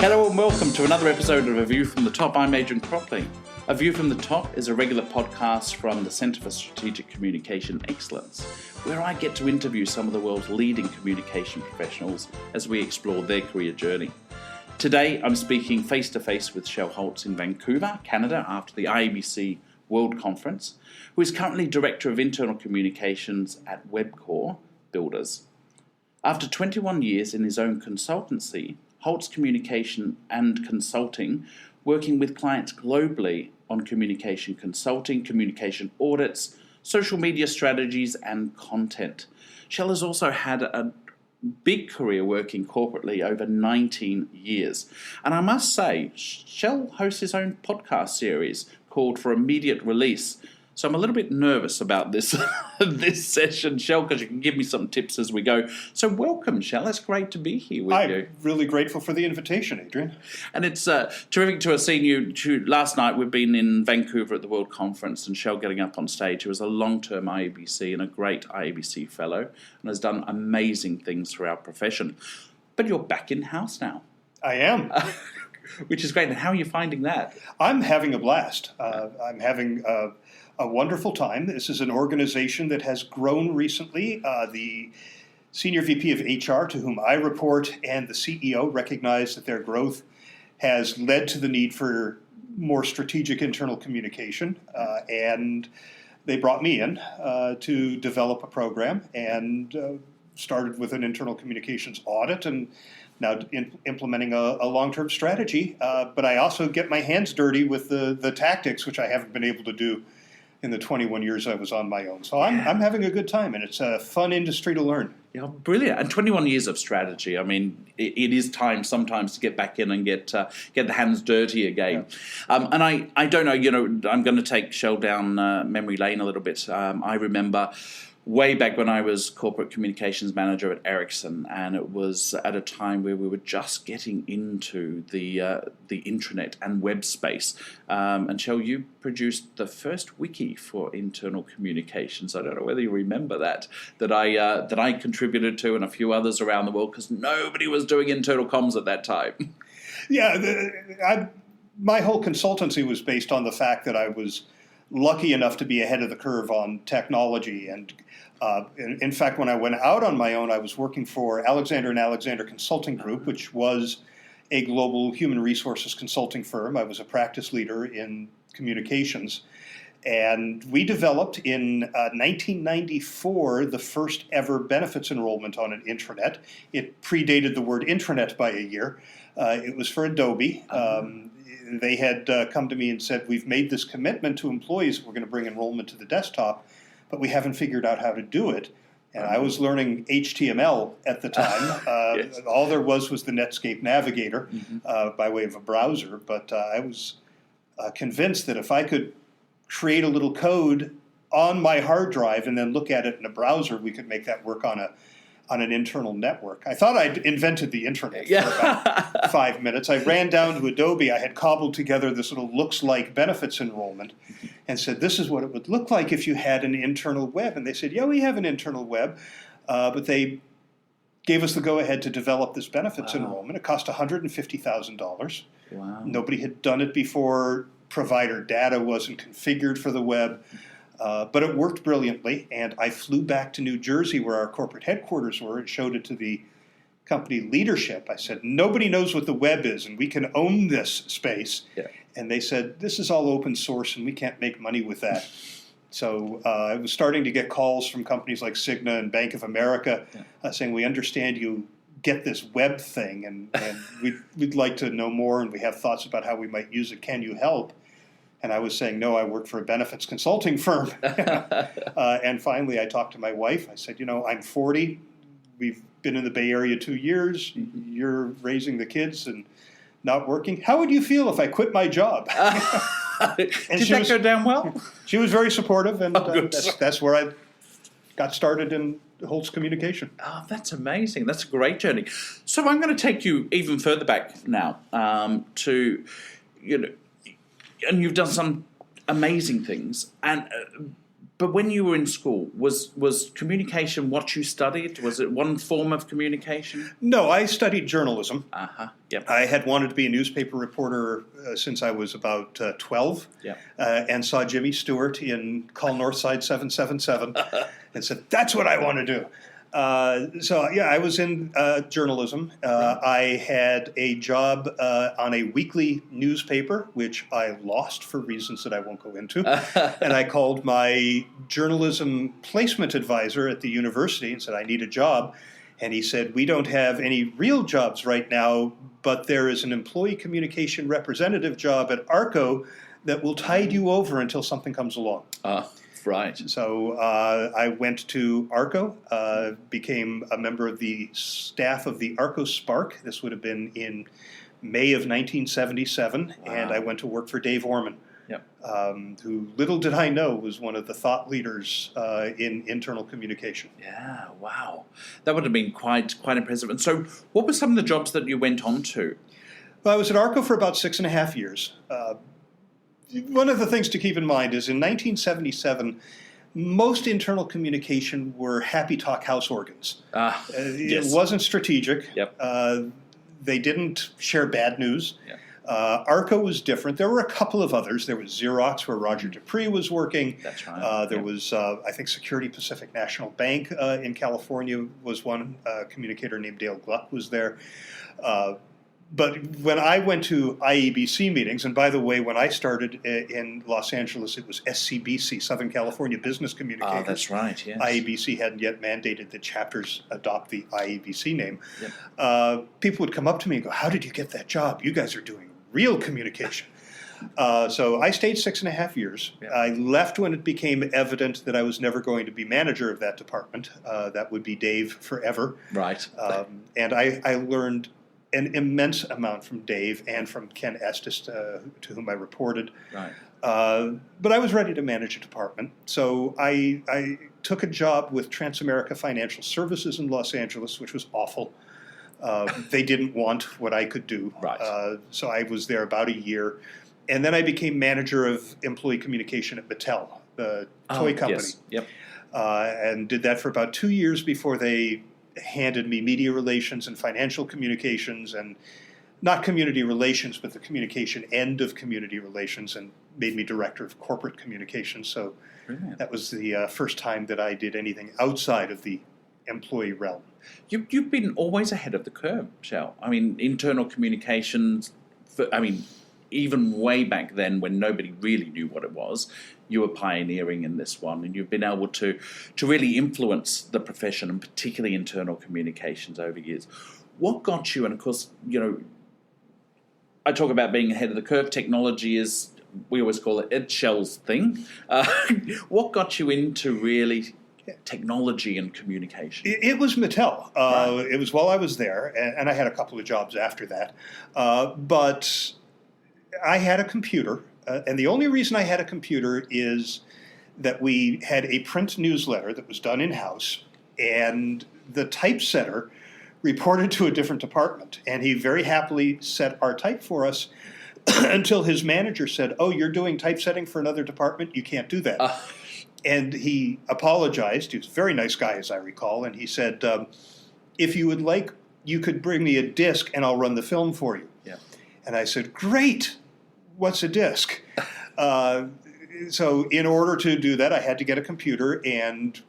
Hello and welcome to another episode of A View from the Top. I'm Adrian Crockley. A View from the Top is a regular podcast from the Centre for Strategic Communication Excellence, where I get to interview some of the world's leading communication professionals as we explore their career journey. Today, I'm speaking face-to-face with Shel Holtz in Vancouver, Canada, after the IABC World Conference, who is currently Director of Internal Communications at Webcore Builders. After 21 years in his own consultancy, Holtz Communication and Consulting, working with clients globally on communication consulting, communication audits, social media strategies, and content. Shel has also had a big career working corporately over 19 years. And I must say, Shel hosts his own podcast series called For Immediate Release. So I'm a little bit nervous about this this session, Shel, because you can give me some tips as we go. So welcome, Shel. It's great to be here with you. I'm really grateful for the invitation, Adrian. And it's terrific to have seen you. Last night we've been in Vancouver at the World Conference and Shel getting up on stage, who is a long-term IABC and a great IABC fellow and has done amazing things for our profession. But you're back in-house now. I am. Which is great. And how are you finding that? I'm having a blast. I'm having a wonderful time. This is an organization that has grown recently. The Senior VP of HR, to whom I report, and the CEO recognize that their growth has led to the need for more strategic internal communication. And they brought me in to develop a program and started with an internal communications audit and now implementing a long-term strategy. But I also get my hands dirty with the tactics, which I haven't been able to do in the 21 years I was on my own. So I'm having a good time, and it's a fun industry to learn. Yeah, brilliant. And 21 years of strategy. I mean, it is time sometimes to get back in and get the hands dirty again. Yeah. And I don't know, I'm going to take Shel down memory lane a little bit. I remember way back when I was corporate communications manager at Ericsson, and it was at a time where we were just getting into the intranet and web space. And Shel, you produced the first wiki for internal communications. I don't know whether you remember that I contributed to, and a few others around the world, because nobody was doing internal comms at that time. Yeah, my whole consultancy was based on the fact that I was lucky enough to be ahead of the curve on technology. And in fact, when I went out on my own, I was working for Alexander & Alexander Consulting Group, which was a global human resources consulting firm. I was a practice leader in communications. And we developed in 1994 the first ever benefits enrollment on an intranet. It predated the word intranet by a year. It was for Adobe. They had come to me and said, we've made this commitment to employees, we're going to bring enrollment to the desktop, but we haven't figured out how to do it. And I was learning HTML at the time. Yes. All there was the Netscape Navigator by way of a browser, but I was convinced that if I could create a little code on my hard drive and then look at it in a browser, we could make that work on an internal network. I thought I'd invented the internet for about 5 minutes. I ran down to Adobe. I had cobbled together this little looks-like benefits enrollment and said, this is what it would look like if you had an internal web. And they said, yeah, we have an internal web. But they gave us the go-ahead to develop this benefits enrollment. It cost $150,000. Wow. Nobody had done it before. Provider data wasn't configured for the web. But it worked brilliantly, and I flew back to New Jersey, where our corporate headquarters were, and showed it to the company leadership. I said, nobody knows what the web is, and we can own this space. Yeah. And they said, this is all open source, and we can't make money with that. So I was starting to get calls from companies like Cigna and Bank of America saying, we understand you get this web thing, and we'd like to know more, and we have thoughts about how we might use it. Can you help? And I was saying, no, I work for a benefits consulting firm. And finally, I talked to my wife. I said, I'm 40. We've been in the Bay Area 2 years. You're raising the kids and not working. How would you feel if I quit my job? Did that go down well? She was very supportive, and that's where I got started in Holtz Communication. Oh, that's amazing. That's a great journey. So I'm going to take you even further back now to, and you've done some amazing things. And But when you were in school, was communication what you studied? Was it one form of communication? No, I studied journalism. Yep. I had wanted to be a newspaper reporter since I was about 12, Yep. And saw Jimmy Stewart in Call Northside 777 and said, that's what I want to do. I was in journalism. I had a job on a weekly newspaper, which I lost for reasons that I won't go into. And I called my journalism placement advisor at the university and said, I need a job. And he said, we don't have any real jobs right now, but there is an employee communication representative job at ARCO that will tide you over until something comes along. Right. So I went to ARCO, became a member of the staff of the ARCO Spark. This would have been in May of 1977, and I went to work for Dave Orman, who, little did I know, was one of the thought leaders in internal communication. Yeah, wow. That would have been quite impressive. And so what were some of the jobs that you went on to? Well, I was at ARCO for about 6.5 years. One of the things to keep in mind is in 1977, most internal communication were happy talk house organs. Yes. It wasn't strategic. Yep. They didn't share bad news. Yep. ARCO was different. There were a couple of others. There was Xerox, where Roger Dupree was working. That's right. There was, I think, Security Pacific National Bank in California was one. Communicator named Dale Gluck was there. But when I went to IABC meetings, and by the way, when I started in Los Angeles, it was SCBC, Southern California Business Communicators. That's right, yes. IABC hadn't yet mandated that chapters adopt the IABC name. Yep. People would come up to me and go, how did you get that job? You guys are doing real communication. So I stayed 6.5 years. Yeah. I left when it became evident that I was never going to be manager of that department. That would be Dave forever. Right. And I learned an immense amount from Dave and from Ken Estes, to whom I reported. Right. But I was ready to manage a department. So I took a job with Transamerica Financial Services in Los Angeles, which was awful. They didn't want what I could do. Right. So I was there about a year. And then I became manager of employee communication at Mattel, the toy company. Yes. Yep. And did that for about 2 years before they handed me media relations and financial communications, and not community relations, but the communication end of community relations, and made me director of corporate communications. So Brilliant. that was the first time that I did anything outside of the employee realm. You've been always ahead of the curve, Shel. I mean, internal communications, even way back then when nobody really knew what it was, you were pioneering in this one, and you've been able to really influence the profession, and particularly internal communications over years. What got you, and of course, I talk about being ahead of the curve. Technology is, we always call it Shel's thing. What got you into really technology and communication? It was Mattel. Right. It was while I was there, and I had a couple of jobs after that. But I had a computer, and the only reason I had a computer is that we had a print newsletter that was done in-house, and the typesetter reported to a different department, and he very happily set our type for us until his manager said, "Oh, you're doing typesetting for another department? You can't do that." And he apologized. He was a very nice guy, as I recall, and he said, "If you would like, you could bring me a disc, and I'll run the film for you." Yeah. And I said, "Great. What's a disc?" So in order to do that, I had to get a computer and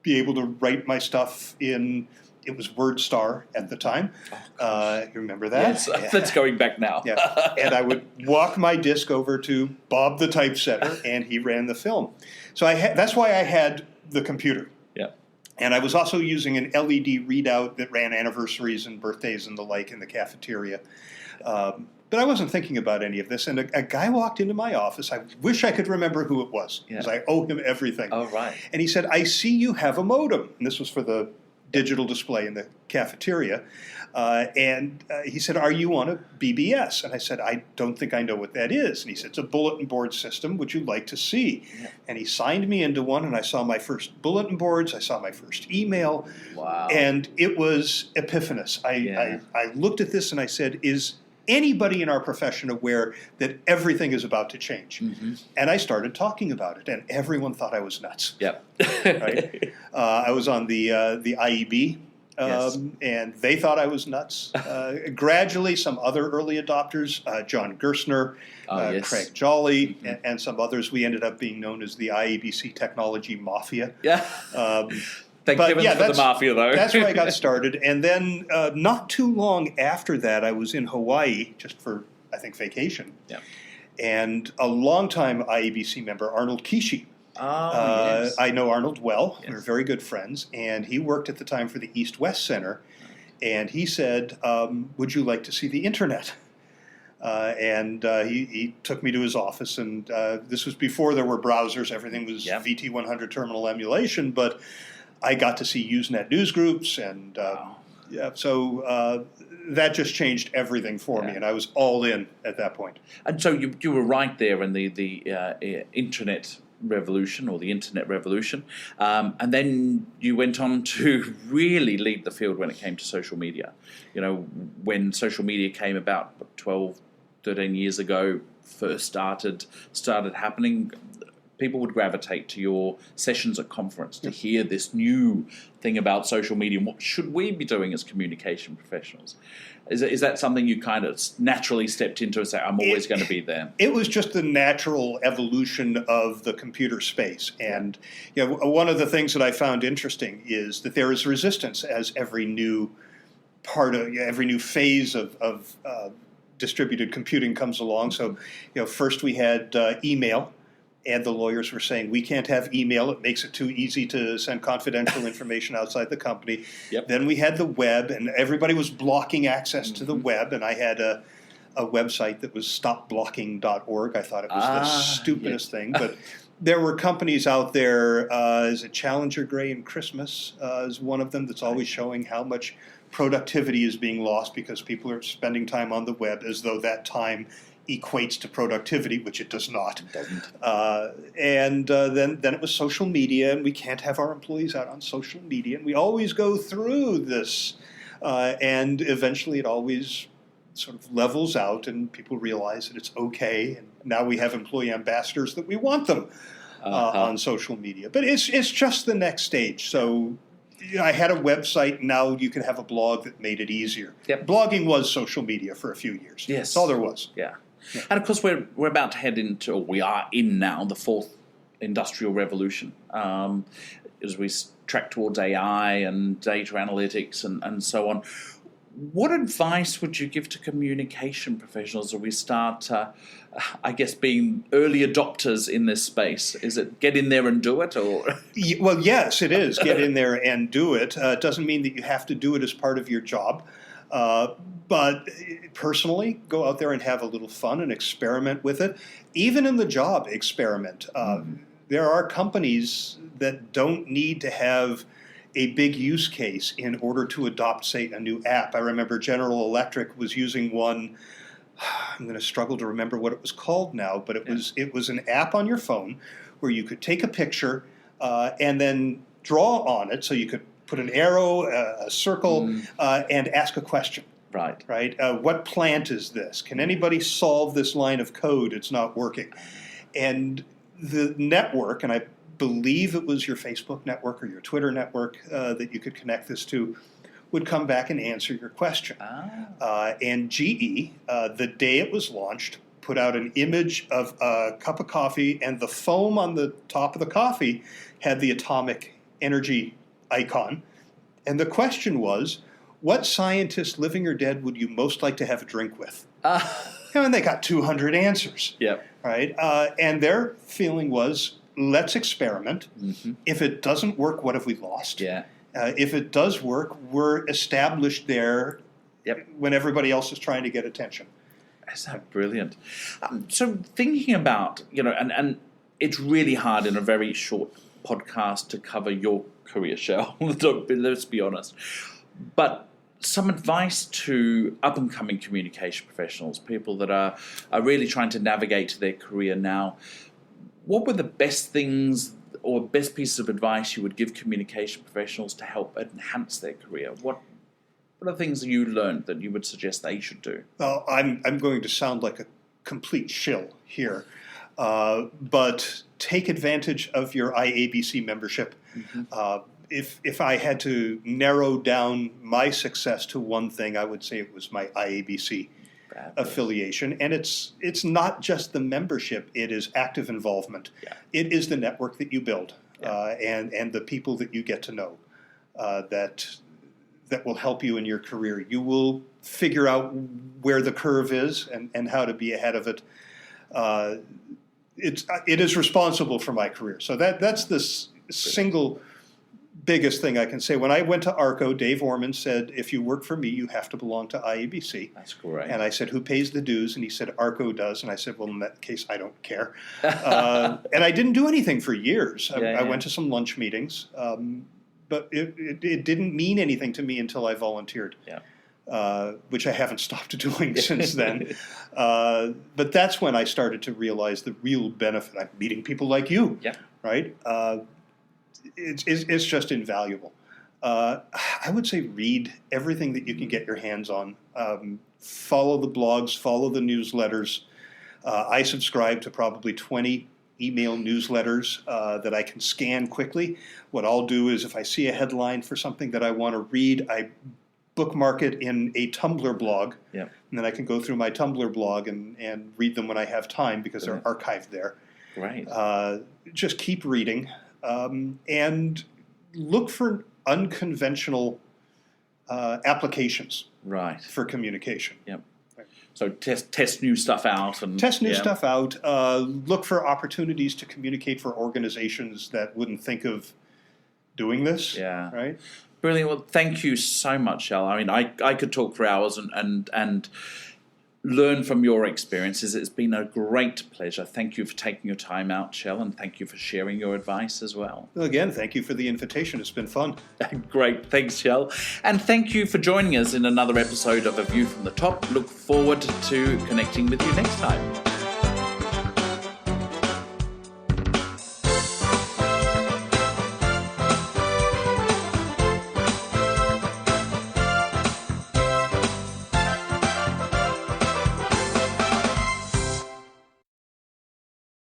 be able to write my stuff in, it was WordStar at the time. You remember that? Yes, that's going back now. Yeah. And I would walk my disc over to Bob the typesetter, and he ran the film. So that's why I had the computer. Yeah. And I was also using an LED readout that ran anniversaries and birthdays and the like in the cafeteria. But I wasn't thinking about any of this, and a guy walked into my office. I wish I could remember who it was, because I owe him everything. Oh, right. And he said, "I see you have a modem." And this was for the digital display in the cafeteria. And he said, "Are you on a BBS?" And I said, "I don't think I know what that is." And he said, "It's a bulletin board system. Would you like to see?" Yeah. And he signed me into one, and I saw my first bulletin boards. I saw my first email. Wow. And it was epiphanous. I looked at this and I said, anybody in our profession aware that everything is about to change. And I started talking about it, and everyone thought I was nuts. Yep. Right? I was on the IEB, and they thought I was nuts. Gradually, some other early adopters, John Gerstner, Craig Jolly, and some others, we ended up being known as the IABC Technology Mafia. Yeah. Thank heavens for the mafia, though. That's where I got started. And then not too long after that, I was in Hawaii just for, I think, vacation. Yeah. And a longtime IABC member, Arnold Kishi. Yes. I know Arnold well. Yes. We're very good friends. And he worked at the time for the East-West Center. And he said, would you like to see the internet? And he took me to his office. And this was before there were browsers. Everything was VT100 terminal emulation. But I got to see Usenet newsgroups, and so that just changed everything for me, and I was all in at that point. And so you were right there in the internet revolution, or the internet revolution, and then you went on to really lead the field when it came to social media. You know, when social media came about 12, 13 years ago, first started happening, people would gravitate to your sessions at conference to hear this new thing about social media. What should we be doing as communication professionals? Is that something you kind of naturally stepped into and say, I'm always going to be there? It was just the natural evolution of the computer space. And one of the things that I found interesting is that there is resistance as every new phase of distributed computing comes along. So, first we had email. And the lawyers were saying, we can't have email. It makes it too easy to send confidential information outside the company. Yep. Then we had the web, and everybody was blocking access to the web. And I had a website that was stopblocking.org. I thought it was the stupidest thing. But there were companies out there, is it Challenger Gray and Christmas is one of them, that's always showing how much productivity is being lost because people are spending time on the web as though that time equates to productivity, which it does not. It doesn't. And then it was social media, and we can't have our employees out on social media. And we always go through this, and eventually it always sort of levels out, and people realize that it's okay. And now we have employee ambassadors that we want them on social media. But it's just the next stage. So I had a website. Now you can have a blog that made it easier. Yep. Blogging was social media for a few years. Yes. That's all there was. Yeah. And of course, we're about to head into, or we are in now, the fourth industrial revolution, as we track towards AI and data analytics and so on. What advice would you give to communication professionals as we start, I guess, being early adopters in this space? Is it get in there and do it? Or Well, yes, it is. Get in there and do it. It doesn't mean that you have to do it as part of your job. But personally, go out there and have a little fun and experiment with it. Even in the job, experiment. There are companies that don't need to have a big use case in order to adopt, say, a new app. I remember General Electric was using one. I'm going to struggle to remember what it was called now, but it was an app on your phone where you could take a picture and then draw on it, so you could put an arrow, a circle, and ask a question. Right. What plant is this? Can anybody solve this line of code? It's not working. And the network, and I believe it was your Facebook network or your Twitter network that you could connect this to, would come back and answer your question. And GE, the day it was launched, put out an image of a cup of coffee, and the foam on the top of the coffee had the atomic energy icon. And the question was, what scientist, living or dead, would you most like to have a drink with? And they got 200 answers. Yep. Right? And their feeling was, let's experiment. If it doesn't work, what have we lost? Yeah. If it does work, we're established there when everybody else is trying to get attention. Isn't that brilliant? So thinking about, and it's really hard in a very short podcast to cover your career, Shel. Let's be honest. But some advice to up-and-coming communication professionals, people that are really trying to navigate their career now. What were the best things or best pieces of advice you would give communication professionals to help enhance their career? What? What are things you learned that you would suggest they should do? Well, I'm going to sound like a complete shill here, but take advantage of your IABC membership. If I had to narrow down my success to one thing, I would say it was my IABC affiliation. And it's not just the membership, it is active involvement. Yeah. It is the network that you build and the people that you get to know that will help you in your career. You will figure out where the curve is and how to be ahead of it. It is responsible for my career. So that's the single biggest thing I can say. When I went to ARCO, Dave Orman said, if you work for me, you have to belong to IABC. That's great. And I said, who pays the dues? And he said, ARCO does. And I said, well, in that case, I don't care. And I didn't do anything for years. I went to some lunch meetings, but it didn't mean anything to me until I volunteered. Which I haven't stopped doing since then. But that's when I started to realize the real benefit. I'm meeting people like you, right? It's just invaluable. I would say read everything that you can get your hands on. Follow the blogs, follow the newsletters. I subscribe to probably 20 email newsletters that I can scan quickly. What I'll do is if I see a headline for something that I want to read, I bookmark it in a Tumblr blog, and then I can go through my Tumblr blog and read them when I have time because they're archived there. Right. Just keep reading and look for unconventional applications for communication. So test new stuff out. Test new stuff out. Look for opportunities to communicate for organizations that wouldn't think of doing this. Right. Brilliant. Well, thank you so much, Shel. I mean, I could talk for hours and learn from your experiences. It's been a great pleasure. Thank you for taking your time out, Shel, and thank you for sharing your advice as well. Again, thank you for the invitation. It's been fun. Great. Thanks, Shel. And thank you for joining us in another episode of A View from the Top. Look forward to connecting with you next time.